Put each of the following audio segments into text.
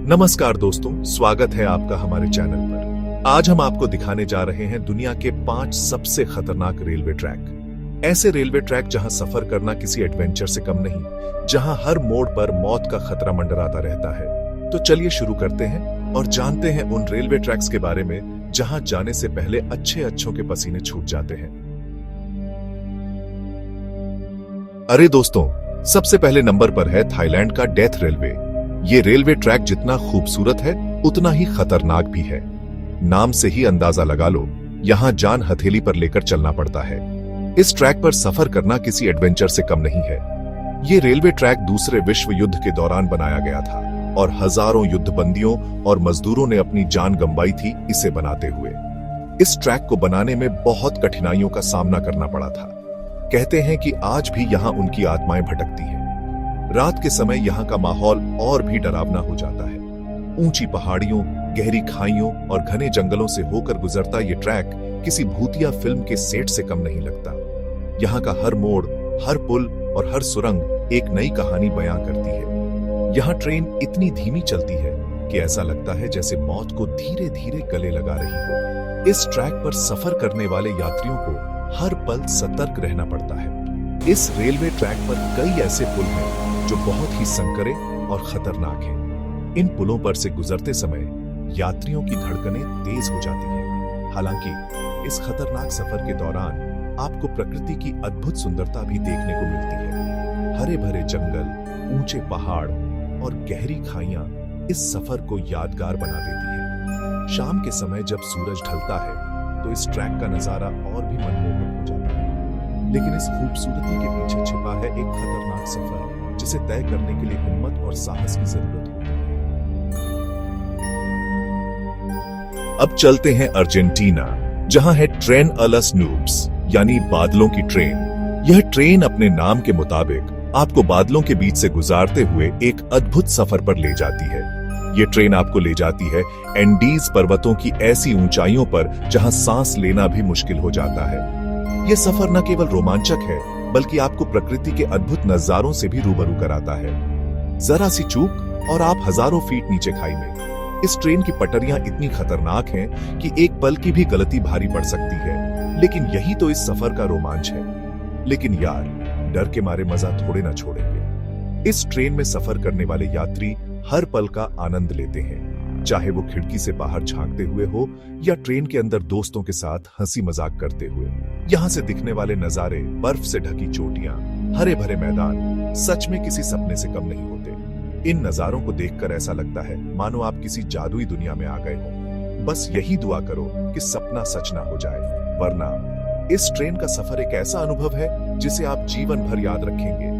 नमस्कार दोस्तों, स्वागत है आपका हमारे चैनल पर। आज हम आपको दिखाने जा रहे हैं दुनिया के 5 सबसे खतरनाक रेलवे ट्रैक। ऐसे रेलवे ट्रैक जहां सफर करना किसी एडवेंचर से कम नहीं, जहां हर मोड़ पर मौत का खतरा मंडराता रहता है। तो चलिए शुरू करते हैं और जानते हैं उन रेलवे ट्रैक्स के बारे में जहां जाने से पहले अच्छों के पसीने छूट जाते हैं। अरे दोस्तों, सबसे पहले नंबर पर है थाईलैंड का डेथ रेलवे। ये रेलवे ट्रैक जितना खूबसूरत है उतना ही खतरनाक भी है। नाम से ही अंदाजा लगा लो, यहाँ जान हथेली पर लेकर चलना पड़ता है। इस ट्रैक पर सफर करना किसी एडवेंचर से कम नहीं है। ये रेलवे ट्रैक दूसरे विश्व युद्ध के दौरान बनाया गया था और हजारों युद्धबंदियों और मजदूरों ने अपनी जान गंवाई थी इसे बनाते हुए। इस ट्रैक को बनाने में बहुत कठिनाइयों का सामना करना पड़ा था। कहते हैं कि आज भी यहाँ उनकी आत्माएं भटकती हैं। रात के समय यहाँ का माहौल और भी डरावना हो जाता है। ऊंची पहाड़ियों, गहरी खाइयों और घने जंगलों से होकर गुजरता ये ट्रैक किसी भूतिया फिल्म के सेट से कम नहीं लगता। यहाँ का हर मोड़, हर पुल और हर सुरंग एक नई कहानी बयां करती है। यहाँ ट्रेन इतनी धीमी चलती है कि ऐसा लगता है जैसे मौत को धीरे धीरे गले लगा रही हो। इस ट्रैक पर सफर करने वाले यात्रियों को हर पल सतर्क रहना पड़ता है। इस रेलवे ट्रैक पर कई ऐसे पुल हैं जो बहुत ही संकरे और खतरनाक हैं। इन पुलों पर से गुजरते समय यात्रियों की धड़कनें तेज हो जाती हैं। हालांकि इस खतरनाक सफर के दौरान आपको प्रकृति की अद्भुत सुंदरता भी देखने को मिलती है। हरे भरे जंगल, ऊंचे पहाड़ और गहरी खाइयां इस सफर को यादगार बना देती हैं। शाम के समय जब सूरज ढलता है तो इस ट्रैक का नजारा और भी मनमोहक हो जाता है। लेकिन इस खूबसूरती के पीछे छिपा है एक खतरनाक सफर जिसे तय करने के लिए हिम्मत और साहस की जरूरत होती है। अब चलते हैं अर्जेंटीना, जहां है ट्रेन अ लस नूब्स, यानी बादलों की ट्रेन। यह ट्रेन अपने नाम के मुताबिक आपको बादलों के बीच से गुजारते हुए एक अद्भुत सफर पर ले जाती है। ये ट्रेन आपको ले जाती है एंडीज पर्वतों की ऐसी ऊंचाइयों पर जहां सांस लेना भी मुश्किल हो जाता है। यह सफर न केवल रोमांचक है बल्कि आपको प्रकृति के अद्भुत नजारों से भी रूबरू कराता है। जरा सी चूक और आप हजारों फीट नीचे खाई में। इस ट्रेन की पटरियां इतनी खतरनाक हैं कि एक पल की भी गलती भारी पड़ सकती है, लेकिन यही तो इस सफर का रोमांच है। लेकिन यार, डर के मारे मजा थोड़े ना छोड़ेंगे। इस ट्रेन में सफर करने वाले यात्री हर पल का आनंद लेते हैं, चाहे वो खिड़की से बाहर झांकते हुए हो या ट्रेन के अंदर दोस्तों के साथ हंसी मजाक करते हुए। यहाँ से दिखने वाले नजारे, बर्फ से ढकी चोटियां, हरे भरे मैदान सच में किसी सपने से कम नहीं होते। इन नजारों को देखकर ऐसा लगता है मानो आप किसी जादुई दुनिया में आ गए हो। बस यही दुआ करो कि सपना सच ना हो जाए, वरना इस ट्रेन का सफर एक ऐसा अनुभव है जिसे आप जीवन भर याद रखेंगे।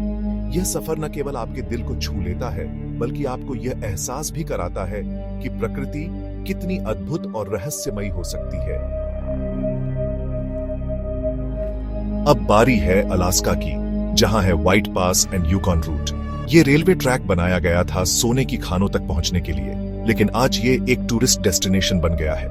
यह सफर न केवल आपके दिल को छू लेता है बल्कि आपको यह एहसास भी कराता है कि प्रकृति कितनी अद्भुत और रहस्यमयी हो सकती है। अब बारी है अलास्का की, जहां है White Pass and Yukon route. ये रेलवे ट्रैक बनाया गया था सोने की खानों तक पहुंचने के लिए, लेकिन आज ये एक टूरिस्ट डेस्टिनेशन बन गया है।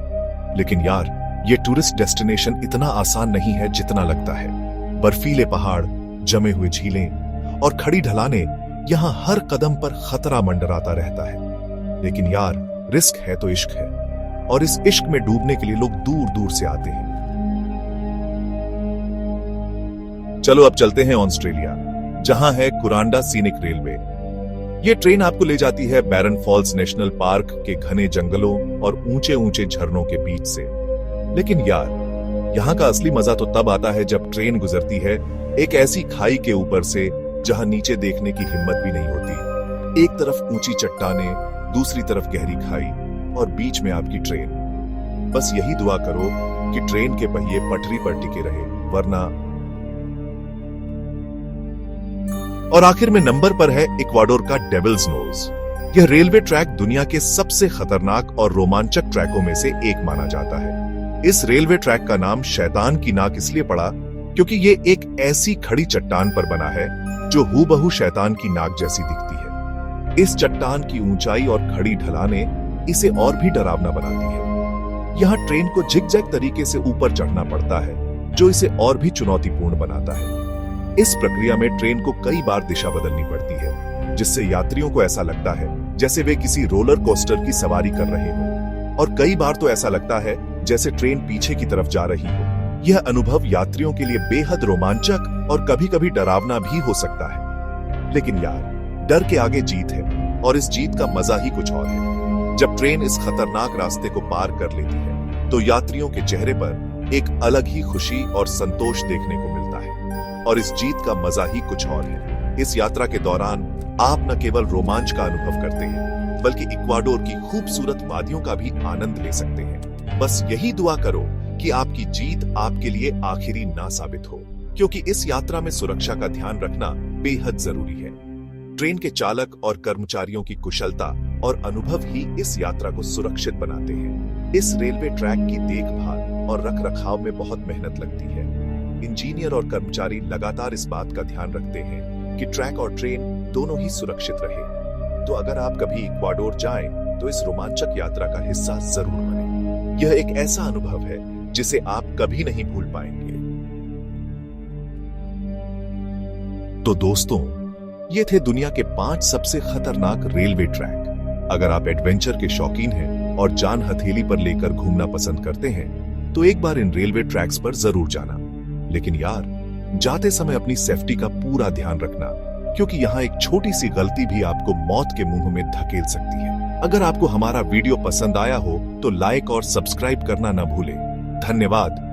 लेकिन यार, ये टूरिस्ट डेस्टिनेशन इतना आसान नहीं है जितना लगता है। बर्फीले पहाड़, जमे हुए झीलें और खड़ी ढलानें, यहाँ हर कदम पर खतरा मंडराता रहता है। लेकिन यार, रिस्क है तो इश्क है, और इस इश्क में डूबने के लिए लोग दूर दूर से आते हैं। चलो अब चलते हैं ऑस्ट्रेलिया, जहां है कुरांडा सीनिक रेलवे। यह ट्रेन आपको ले जाती है बैरन फॉल्स नेशनल पार्क के घने जंगलों और ऊंचे ऊंचे झरनों के बीच से। लेकिन यार, यहाँ का असली मजा तो तब आता है जब ट्रेन गुजरती है एक ऐसी खाई के ऊपर से जहां नीचे देखने की हिम्मत भी नहीं होती। एक तरफ ऊंची चट्टानें, दूसरी तरफ गहरी खाई और बीच में आपकी ट्रेन। बस यही दुआ करो कि ट्रेन के पहिए पटरी पर टिके रहे, वरना। और आखिर में नंबर पर है इक्वाडोर का डेविल्स नोज। यह रेलवे ट्रैक दुनिया के सबसे खतरनाक और रोमांचक ट्रैकों में से एक माना जाता है। इस रेलवे ट्रैक का नाम शैतान की नाक इसलिए पड़ा क्योंकि ये एक ऐसी खड़ी चट्टान पर बना है जो हूबहू शैतान की नाक जैसी दिखती है। इस चट्टान की ऊंचाई और खड़ी ढलानें इसे और भी डरावना बनाती है। यहाँ ट्रेन को झिकझैक तरीके से ऊपर चढ़ना पड़ता है, जो इसे और भी चुनौतीपूर्ण बनाता है। इस प्रक्रिया में ट्रेन को कई बार दिशा बदलनी पड़ती है, जिससे यात्रियों को ऐसा लगता है जैसे वे किसी रोलर कोस्टर की सवारी कर रहे हो, और कई बार तो ऐसा लगता है जैसे ट्रेन पीछे की तरफ जा रही हो। यह अनुभव यात्रियों के लिए बेहद रोमांचक और कभी-कभी डरावना भी हो सकता है। लेकिन यार, डर के आगे जीत है, और इस जीत का मजा ही कुछ और है। जब ट्रेन इस खतरनाक रास्ते को पार कर लेती है तो यात्रियों के चेहरे पर एक अलग ही खुशी और संतोष देखने को मिलता है, और इस जीत का मजा ही कुछ और है। इस यात्रा के दौरान आप न केवल रोमांच का अनुभव करते हैं, बल्कि इक्वाडोर की खूबसूरत वादियों का भी आनंद ले सकते हैं। बस यही दुआ करो कि आपकी जीत आपके लिए आखिरी ना साबित हो, क्योंकि इस यात्रा में सुरक्षा का ध्यान रखना बेहद जरूरी है। ट्रेन के चालक और कर्मचारियों की कुशलता और अनुभव ही इस यात्रा को सुरक्षित बनाते हैं। इस रेलवे ट्रैक की देखभाल और रखरखाव में बहुत मेहनत लगती है। इंजीनियर और कर्मचारी लगातार इस बात का ध्यान रखते हैं कि ट्रैक और ट्रेन दोनों ही सुरक्षित रहे। तो अगर आप कभी इक्वाडोर जाएं, तो इस रोमांचक यात्रा का हिस्सा जरूर बने। यह एक ऐसा अनुभव है जिसे आप कभी नहीं भूल पाएंगे। तो दोस्तों, ये थे दुनिया के 5 सबसे खतरनाक रेलवे ट्रैक। अगर आप एडवेंचर के शौकीन हैं और जान हथेली पर लेकर घूमना पसंद करते हैं, तो एक बार इन रेलवे ट्रैक्स पर जरूर जाना। लेकिन यार, जाते समय अपनी सेफ्टी का पूरा ध्यान रखना, क्योंकि यहाँ एक छोटी सी गलती भी आपको मौत के मुंह में धकेल सकती है। अगर आपको हमारा वीडियो पसंद आया हो तो लाइक और सब्सक्राइब करना ना भूलें। धन्यवाद।